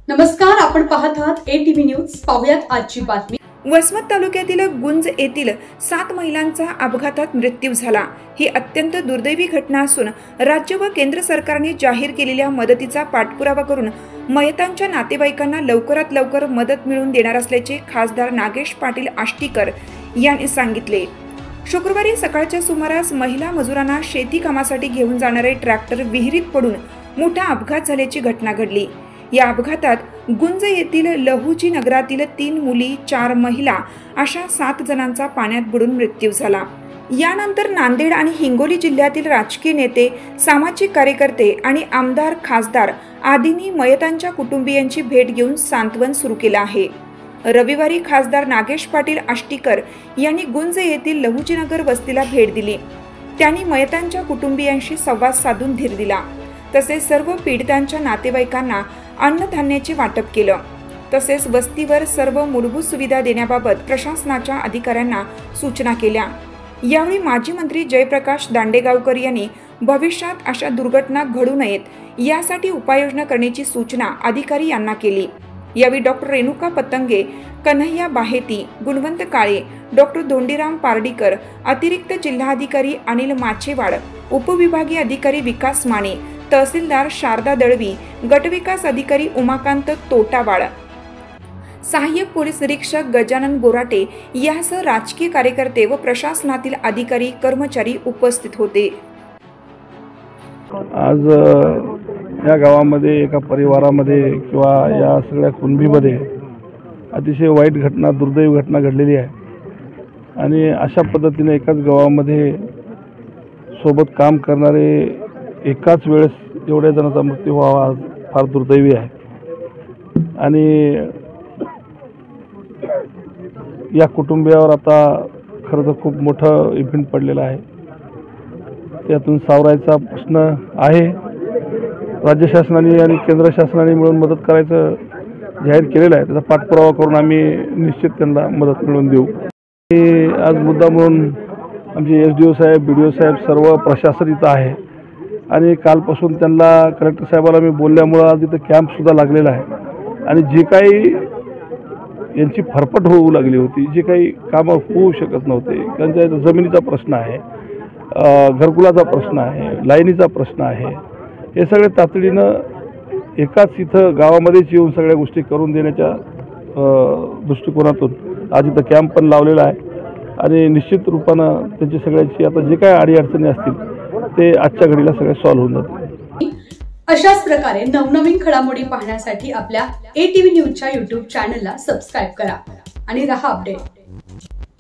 नमस्कार, आपण पाहत आहात ATV न्यूज। पाहुयात आजची बातमी। वसमत तालुक्यातील गुंज येथील 7 महिलांचा अपघातात मृत्यू झाला। ही अत्यंत दुर्दैवी घटना असून राज्य व केंद्र सरकारने जाहीर केलेल्या मदतीचा पाठपुरावा करून मयतांच्या नातेवाईकांना लवकरात लवकर मदत मिळवून देणार असल्याचे खासदार नागेश पाटील आष्टीकर यांनी सांगितले। शुक्रवारी सकाळच्या सुमारास महिला मजुरांना शेती कामासाठी घेऊन जाणारे ट्रॅक्टर विहिरीत पडून मोठा अपघात झाल्याची घटना घडली। या अपघातात गुंज येथील लहुजी नगरातील 3 मुली 4 महिला अशा 7 जणांचा पाण्यात बुडून मृत्यू झाला। यानंतर नांदेड आणि हिंगोली जिल्ह्यातील राजकीय नेते, सामाजिक कार्यकर्ते आणि आमदार, खासदार आदींनी मयतांच्या कुटुंबियांची भेट घेऊन सांत्वन सुरू केलं आहे। रविवारी खासदार नागेश पाटील आष्टीकर यांनी गुंज येथील लहुजीनगर वस्तीला भेट दिली। त्यांनी मयतांच्या कुटुंबियांशी संवाद साधून धीर दिला। तसेच सर्व पीडितांच्या नातेवाईकांना अन्नधान्याचे वाटप केलं। तसेच वस्तीवर सर्व मूलभूत सुविधा देण्याबाबत प्रशासनाच्या अधिकाऱ्यांना सूचना केल्या। यावेळी माजी मंत्री जयप्रकाश दांडेगावकर यांनी भविष्यात अशा दुर्घटना घडू नयेत यासाठी उपाययोजना करण्याची सूचना अधिकारी यांना केली। यावेळी डॉक्टर रेणुका पतंगे, कन्हैया बाहेती, गुणवंत काळे, डॉक्टर धोंडीराम पारडीकर, अतिरिक्त जिल्हाधिकारी अनिल माचेवाड, उपविभागीय अधिकारी विकास माने, तहसीलदार शारदा दळवी, गटविकास अधिकारी उमाकांत तोटावाड, सहाय्यक पोलीस निरीक्षक गजानन बोराटे यासह राजकीय कार्यकर्ते व प्रशासनातील अधिकारी कर्मचारी उपस्थित होते। आज या गावामध्ये एका परिवारामध्ये किंवा या सगळ्या कुणबीमध्ये अतिशय वाईट घटना, दुर्दैवी घटना घडलेली आहे आणि अशा पद्धतीने एकाच गावामध्ये सोबत काम करणारे एकाच वेळेस एवढ्या जणांचा मृत्यू व्हावा फार दुर्दैवी आहे। आणि या कुटुंबियावर आता खरं तर खूप मोठं इव्हेंट पडलेलं आहे। त्यातून सावरायचा प्रश्न आहे। राज्य शासनाने आणि केंद्र शासनाने मिळून मदत करायचं जाहीर केलेलं आहे। त्याचा पाठपुरावा करून आम्ही निश्चित त्यांना मदत मिळवून देऊ। आज मुद्दा म्हणून आमचे SDO साहेब, BDO साहेब, सर्व प्रशासन इथं आहे आणि कालपासून त्यांना कलेक्टर साहेबाला मी बोलल्यामुळं आज इथं कॅम्पसुद्धा लागलेला आहे आणि जे काही यांची फरफट होऊ लागली होती, जे काही कामं होऊ शकत नव्हते, त्यांच्या जमिनीचा प्रश्न आहे, घरकुलाचा प्रश्न आहे, लाईनीचा प्रश्न आहे, हे सगळे तातडीनं एकाच इथं गावामध्येच येऊन सगळ्या गोष्टी करून देण्याच्या दृष्टिकोनातून आज इथं कॅम्प पण लावलेला आहे आणि निश्चित रूपानं त्यांची सगळ्याची आता जे काय अडीअडचणी असतील ते आजच्या घडीला सगळे सॉल्व्ह होऊन जातील। अशाच प्रकारे नवनवीन घडामोडी पाहण्यासाठी आपल्या ATV न्यूजच्या YouTube चॅनलला सबस्क्राइब करा आणि रहा अपडेट।